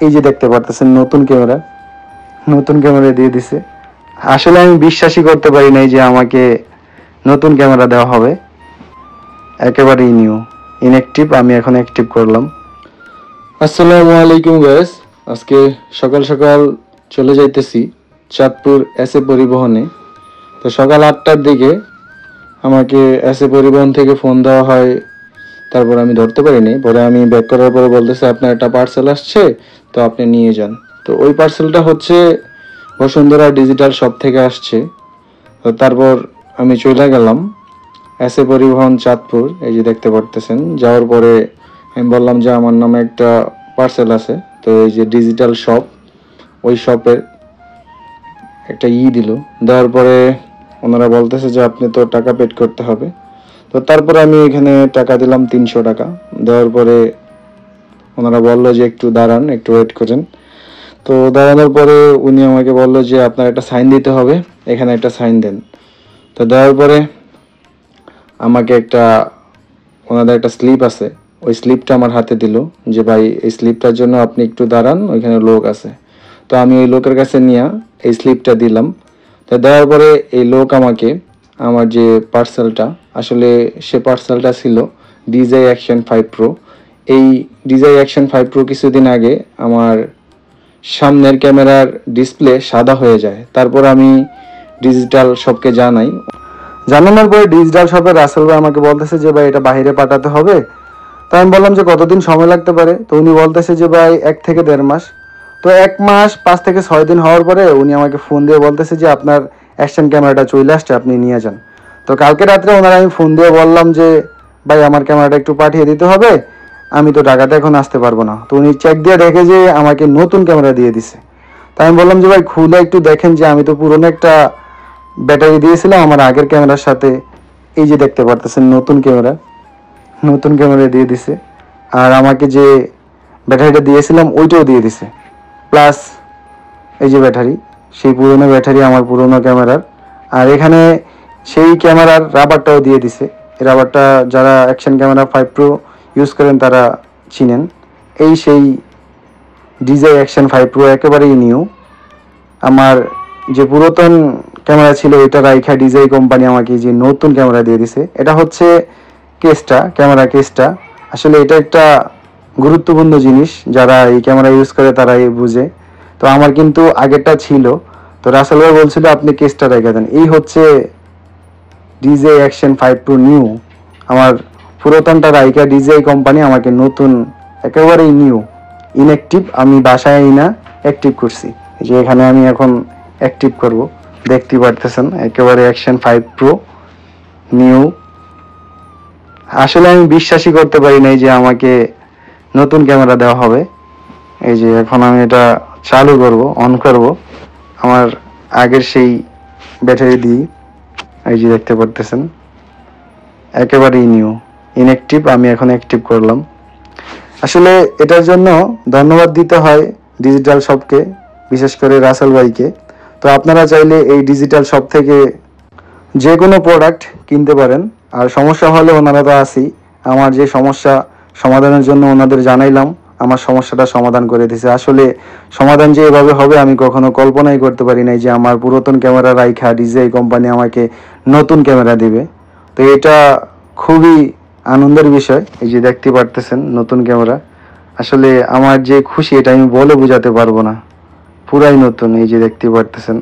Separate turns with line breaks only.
এই যে দেখতে পারতেছেন নতুন ক্যামেরা দিয়ে দিছে। আসলে আমি বিশ্বাসই করতে পারি নাই যে আমাকে নতুন ক্যামেরা দেওয়া হবে, একেবারেই নিউ ইনঅ্যাক্টিভ। আমি এখন অ্যাক্টিভ করলাম। আসসালামু আলাইকুম গাইস, আজকে সকাল সকাল চলে যাইতেছি চাঁদপুর এসএ পরিবহনে। তো সকাল 8টার দিকে আমাকে এসএ পরিবহন থেকে ফোন দেওয়া হয়, তারপর আমি ধরতে পারিনি। পরে আমি ব্যাক করার পরে বলতেছে আপনার একটা পার্সেল আসছে, তো আপনি নিয়ে যান। তো ওই পার্সেলটা হচ্ছে বসুন্ধরা ডিজিটাল শপ থেকে আসছে। তো তারপর আমি চলে গেলাম এসএ পরিবহন চাঁদপুর, এই যে দেখতে পারতেছেন। যাওয়ার পরে আমি বললাম যে আমার নামে একটা পার্সেল আছে, তো এই যে ডিজিটাল শপ, ওই শপের একটা দিল। দেওয়ার পরে ওনারা বলতেছে যে আপনি তো টাকা পেড করতে হবে। তো তারপরে আমি এখানে টাকা দিলাম 300 টাকা। দেওয়ার পরে ওনারা বললো যে একটু দাঁড়ান, একটু ওয়েট করেন। তো দাঁড়ানোর পরে উনি আমাকে বললো যে আপনার একটা সাইন দিতে হবে, এখানে একটা সাইন দেন। তো দেওয়ার পরে আমাকে ওনাদের একটা স্লিপ আছে, ওই স্লিপটা আমার হাতে দিল যে ভাই এই স্লিপটার জন্য আপনি একটু দাঁড়ান, ওইখানে লোক আছে। তো আমি ওই লোকের কাছে নিয়ে এই স্লিপটা দিলাম। তো দেওয়ার পরে এই লোক আমাকে আমার যে পার্সেলটা, আসলে সে পার্সেলটা ছিল DJI Action 5 Pro। এই DJI Action 5 Pro কিছুদিন আগে আমার সামনের ক্যামেরার ডিসপ্লে সাদা হয়ে যায়। তারপর আমি ডিজিটাল শপকে জানানোর পরে ডিজিটাল শপের রাসেল ভাই আমাকে বলতেছে যে ভাই এটা বাইরে পাঠাতে হবে। তো আমি বললাম যে কতদিন সময় লাগতে পারে। তো উনি বলতেছে যে ভাই 1 থেকে 1.5 মাস। তো 1 মাস 5 থেকে 6 দিন হওয়ার পরে উনি আমাকে ফোন দিয়ে বলতেছে যে আপনার অ্যাকশন ক্যামেরাটা চলে আসছে, আপনি নিয়ে যান। তো কালকে রাত্রে ওনারা আমি ফোন দিয়ে বললাম যে ভাই আমার ক্যামেরাটা একটু পাঠিয়ে দিতে হবে, আমি তো ঢাকাতে এখন আসতে পারবো না। তো উনি চেক দিয়ে দেখে যে আমাকে নতুন ক্যামেরা দিয়ে দিছে। তাই আমি বললাম যে ভাই খুলে একটু দেখেন যে আমি তো পুরনো একটা ব্যাটারি দিয়েছিলাম আমার আগের ক্যামেরার সাথে। এই যে দেখতে পারতেছেন নতুন ক্যামেরা দিয়ে দিছে। আর আমাকে যে ব্যাটারিটা দিয়েছিলাম ওইটাও দিয়ে দিছে, প্লাস এই যে ব্যাটারি, সেই পুরনো ব্যাটারি আমার পুরনো ক্যামেরার। আর এখানে সেই ক্যামেরার রাবারটাও দিয়ে দিছে। এই রাবারটা যারা অ্যাকশন ক্যামেরা 5 Pro ইউজ করেন তারা চিনেন। এই সেই DJI Action 5 Pro একেবারেই নিউ। আমার যে পুরাতন ক্যামেরা ছিল এটা রাইখা DJI কোম্পানি আমাকে যে নতুন ক্যামেরা দিয়ে দিছে। এটা হচ্ছে ক্যামেরা কেসটা। আসলে এটা একটা গুরুত্বপূর্ণ জিনিস, যারা এই ক্যামেরা ইউজ করে তারাই বুঝে। তো আমার কিন্তু আগেরটা ছিল, তো রাসেল ভাই বলছিল আপনি কেসটা রেখে দেন। এই হচ্ছে DJI Action 5 Pro নিউ। আমার পুরাতনটা রাইখা DJI কোম্পানি আমাকে নতুন, একেবারেই নিউ ইনঅ্যাক্টিভ আমি বাসায় না অ্যাক্টিভ করছি। এই যে এখানে আমি এখন অ্যাক্টিভ করব, দেখতে পারতেছেন একেবারে Action 5 Pro নিউ। আসলে আমি বিশ্বাসই করতে পারি নাই যে আমাকে নতুন ক্যামেরা দেওয়া হবে। এই যে এখন আমি এটা চালু করব, অন করব আমার আগের সেই ব্যাটারি দিয়ে। এই যে দেখতে পারতেছেন একেবারেই নিউ ইনঅ্যাক্টিভ, আমি এখন অ্যাক্টিভ করলাম। আসলে এটার জন্য ধন্যবাদ দিতে হয় ডিজিটাল শপকে, বিশেষ করে রাসেল ভাইকে। তো আপনারা চাইলে এই ডিজিটাল শপ থেকে যে কোনো প্রোডাক্ট কিনতে পারেন। আর সমস্যা হলে ওনারা তো আসি, আমার যে সমস্যা সমাধানের জন্য ওনাদের জানাইলাম, আমার সমস্যাটা সমাধান করে দিয়েছে। আসলে সমাধান যে এভাবে হবে আমি কখনো কল্পনাই করতে পারি নাই যে আমার পুরাতন ক্যামেরা রাইখা DJI কোম্পানি আমাকে নতুন ক্যামেরা দিবে। তো এটা খুবই আনন্দের বিষয়। এই যে দেখতে পারতেছেন নতুন ক্যামেরা, আসলে আমার যে খুশি এটা আমি বলে বোঝাতে পারবো না, পুরাই নতুন। এই যে দেখতে পারতেছেন।